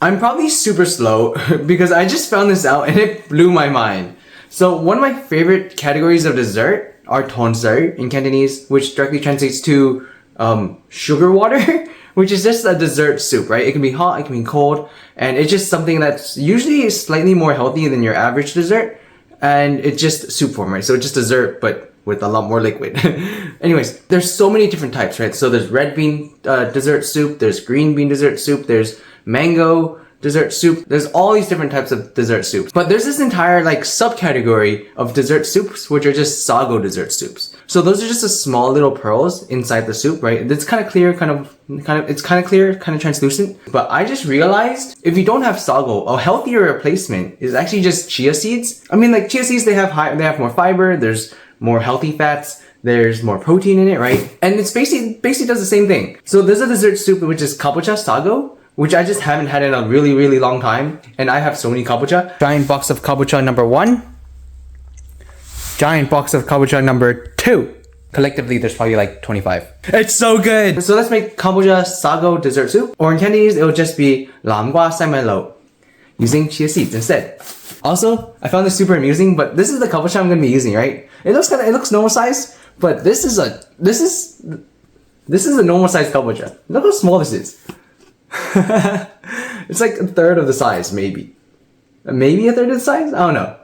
I'm probably super slow because I just found this out and it blew my mind. So one of my favorite categories of dessert are tonsai in Cantonese, which directly translates to sugar water, which is just a dessert soup, right? It can be hot, it can be cold, and it's just something that's usually slightly more healthy than your average dessert, and it's just soup form, right? So it's just dessert, but with a lot more liquid. Anyways, there's so many different types, right? So there's red bean dessert soup, there's green bean dessert soup, there's mango dessert soup. There's all these different types of dessert soups. But there's this entire like subcategory of dessert soups, which are just sago dessert soups. So those are just the small little pearls inside the soup, right? It's kind of clear, it's kind of clear, kind of translucent. But I just realized if you don't have sago, a healthier replacement is actually just chia seeds. I mean, like chia seeds, they have more fiber, there's more healthy fats, there's more protein in it, right? And it's basically does the same thing. So there's a dessert soup which is kabocha sago, which I just haven't had in a really, really long time. And I have so many kabocha. Giant box of kabocha number 1. Giant box of kabocha number 2. Collectively, there's probably like 25. It's so good! So let's make kabocha sago dessert soup. Or in Cantonese, it will just be lam gua sai mai lo, using chia seeds instead. Also, I found this super amusing, but this is the kabocha I'm gonna be using, right? It looks normal size, but this is a normal size kabocha. Look how small this is. It's like a third of the size, maybe. Maybe a third of the size? I don't know.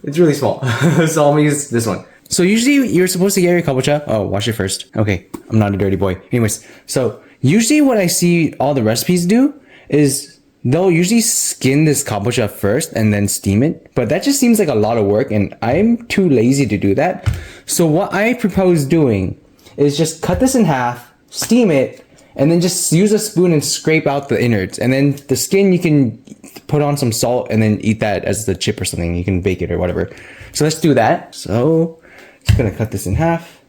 It's really small. So I'll use this one. So usually you're supposed to get your kabocha. Oh, wash it first. Okay, I'm not a dirty boy. Anyways, so usually what I see all the recipes do is they'll usually skin this kabocha first and then steam it. But that just seems like a lot of work and I'm too lazy to do that. So what I propose doing is just cut this in half, steam it, and then just use a spoon and scrape out the innards. And then the skin you can put on some salt and then eat that as the chip or something. You can bake it or whatever. So let's do that. So just gonna cut this in half.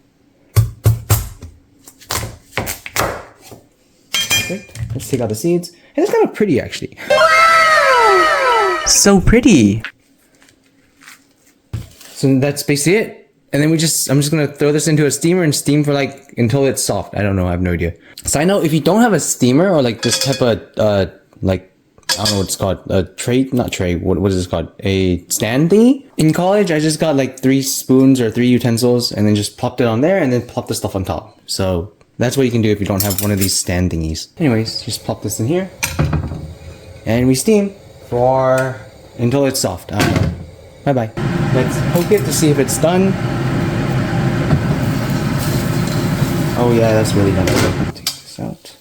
Perfect. Let's take out the seeds. And it's kind of pretty actually. Wow! So pretty. So that's basically it. And then I'm just gonna throw this into a steamer and steam for like, until it's soft. I don't know, I have no idea. Side note, if you don't have a steamer or like this type of, like, I don't know what it's called, a tray, not tray, what is this called? A stand thingy? In college, I just got like 3 spoons or 3 utensils and then just plopped it on there and then plopped the stuff on top. So that's what you can do if you don't have one of these stand thingies. Anyways, just plop this in here. And we steam until it's soft. I don't know. Bye-bye. Let's poke it to see if it's done. Oh yeah, that's really done. Okay, take this out.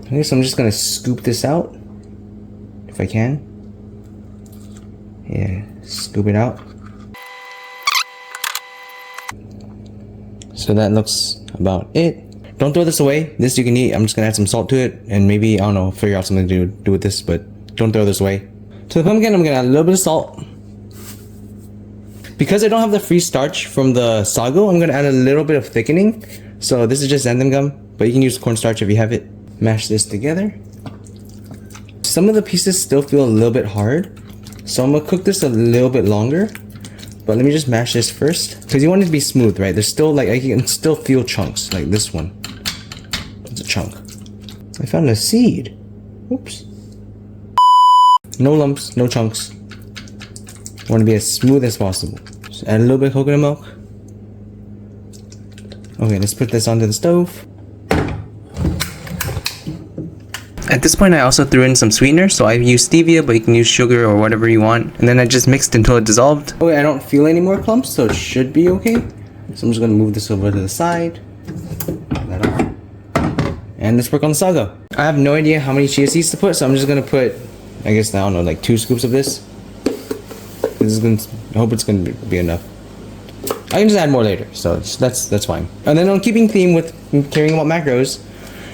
I guess I'm just gonna scoop this out. If I can. Yeah, scoop it out. So that looks about it. Don't throw this away. This you can eat. I'm just gonna add some salt to it and maybe, I don't know, figure out something to do with this, but don't throw this away. To the pumpkin, I'm gonna add a little bit of salt. Because I don't have the free starch from the sago, I'm gonna add a little bit of thickening. So this is just xanthan gum, but you can use cornstarch if you have it. Mash this together. Some of the pieces still feel a little bit hard, so I'm gonna cook this a little bit longer. But let me just mash this first, because you want it to be smooth, right? There's still like, I can still feel chunks, like this one. It's a chunk. I found a seed. Oops. No lumps, no chunks. I want to be as smooth as possible. Just add a little bit of coconut milk. Okay, let's put this onto the stove. At this point, I also threw in some sweetener, so I used stevia, but you can use sugar or whatever you want. And then I just mixed until it dissolved. Okay, I don't feel any more clumps, so it should be okay. So I'm just gonna move this over to the side. Put that on. And let's work on the sago. I have no idea how many chia seeds to put, so I'm just gonna put, I guess, I don't know, like 2 scoops of this. This is gonna, I hope it's gonna be enough. I can just add more later, so that's fine. And then on keeping theme with caring about macros,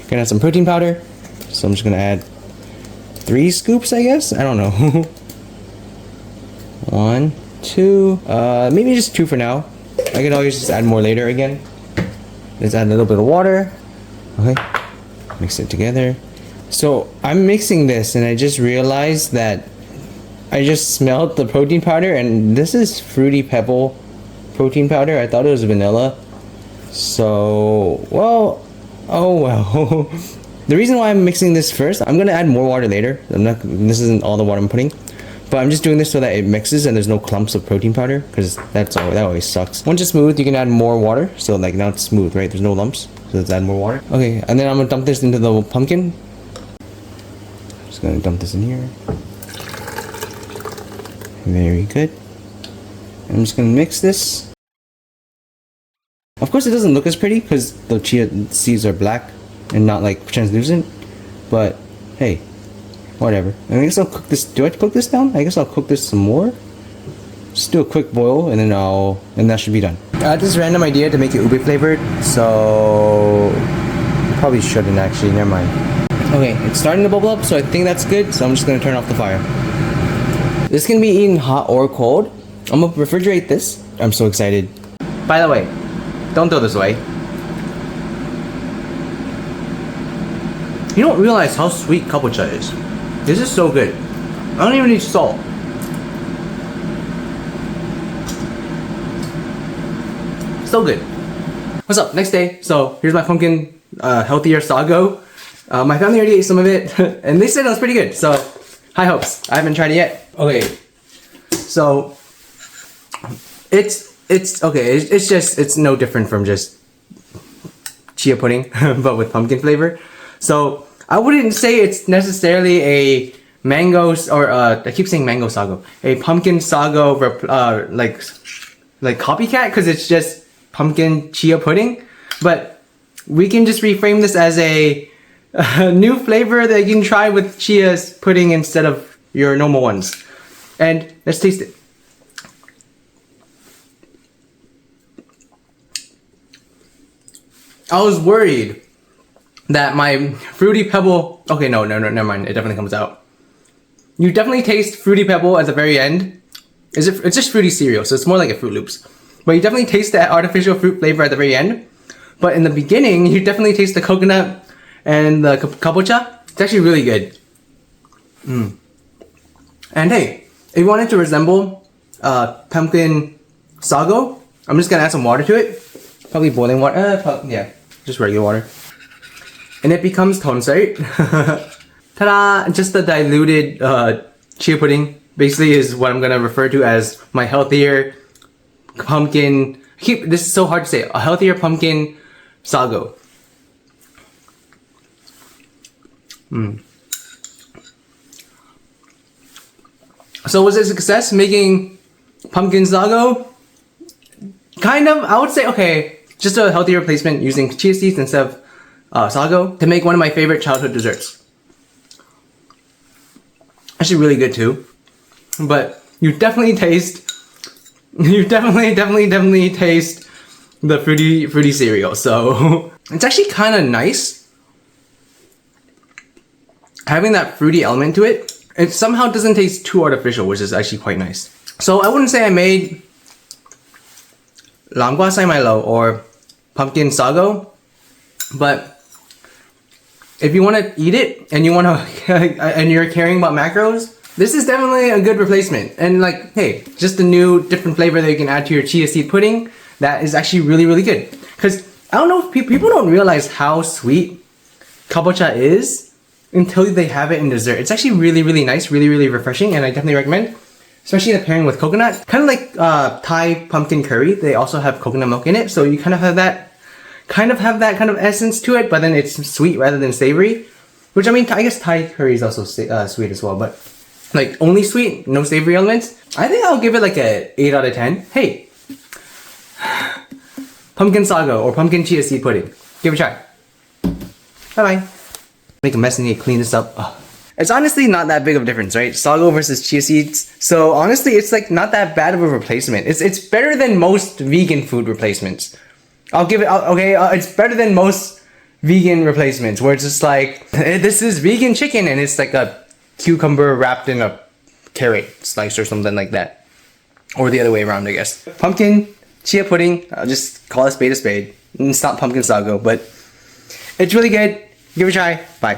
gonna add some protein powder. So I'm just gonna add 3 scoops, I guess. I don't know. 1, 2, maybe just 2 for now. I can always just add more later again. Let's add a little bit of water. Okay, mix it together. So I'm mixing this, and I just realized that I just smelled the protein powder, and this is Fruity Pebble protein powder. I thought it was vanilla. So, well, oh well. The reason why I'm mixing this first, I'm gonna add more water later. This isn't all the water I'm putting. But I'm just doing this so that it mixes and there's no clumps of protein powder, because that always sucks. Once it's smooth, you can add more water. So like now it's smooth, right? There's no lumps. So let's add more water. Okay, and then I'm gonna dump this into the pumpkin. Just gonna dump this in here. Very good. I'm just gonna mix this. Of course it doesn't look as pretty because the chia seeds are black and not like translucent, but hey, whatever. I guess I'll cook this. Do I cook this down? I guess I'll cook this some more. Just do a quick boil and then that should be done. I had this random idea to make it ube flavored, so probably shouldn't actually, never mind. Okay, it's starting to bubble up, so I think that's good, so I'm just gonna turn off the fire. This can be eaten hot or cold. I'm gonna refrigerate this. I'm so excited. By the way, don't throw this away. You don't realize how sweet kabocha is. This is so good. I don't even need salt. So good. What's up? Next day. So here's my pumpkin healthier sago. My family already ate some of it and they said it was pretty good. So high hopes. I haven't tried it yet. Okay. So it's okay. It's no different from just chia pudding but with pumpkin flavor. So I wouldn't say it's necessarily a mango or I keep saying mango sago, a pumpkin sago like copycat, because it's just pumpkin chia pudding. But we can just reframe this as a new flavor that you can try with chia pudding instead of your normal ones. And let's taste it. I was worried that my Fruity Pebble... Okay, no, never mind. It definitely comes out. You definitely taste Fruity Pebble at the very end. It's just fruity cereal, so it's more like a Fruit Loops. But you definitely taste that artificial fruit flavor at the very end. But in the beginning, you definitely taste the coconut and the kabocha. It's actually really good. And hey, if you want it to resemble pumpkin sago, I'm just gonna add some water to it. Probably boiling water. Yeah, just regular water. And it becomes tonsai. Ta-da! Just the diluted chia pudding basically is what I'm gonna refer to as my healthier pumpkin. This is so hard to say. A healthier pumpkin sago. So was it a success making pumpkin sago? Kind of. I would say okay. Just a healthy replacement using chia seeds instead of sago to make one of my favorite childhood desserts. Actually really good too. But you definitely taste the fruity cereal. So it's actually kind of nice having that fruity element to it. It somehow doesn't taste too artificial, which is actually quite nice. So I wouldn't say I made Lamgua Sai Milo or pumpkin sago, but if you want to eat it and you want to and you're caring about macros, this is definitely a good replacement. And like, hey, just a new different flavor that you can add to your chia seed pudding that is actually really good. Because I don't know if people don't realize how sweet kabocha is until they have it in dessert. It's actually really nice, really refreshing, and I definitely recommend, especially the pairing with coconut. Kind of like Thai pumpkin curry, they also have coconut milk in it, so you kind of have that kind of essence to it, but then it's sweet rather than savory. Which I mean, I guess Thai curry is also sweet as well, but like only sweet, no savory elements. I think I'll give it like a 8 out of 10. Hey, pumpkin sago or pumpkin chia seed pudding. Give it a try. Bye bye. Make a mess and need to clean this up. Ugh. It's honestly not that big of a difference, right? Sago versus chia seeds. So honestly, it's like not that bad of a replacement. It's better than most vegan food replacements. I'll give it, okay, it's better than most vegan replacements where it's just like, this is vegan chicken and it's like a cucumber wrapped in a carrot slice or something like that. Or the other way around, I guess. Pumpkin chia pudding, I'll just call a spade a spade. It's not pumpkin sago, but it's really good. Give it a try. Bye.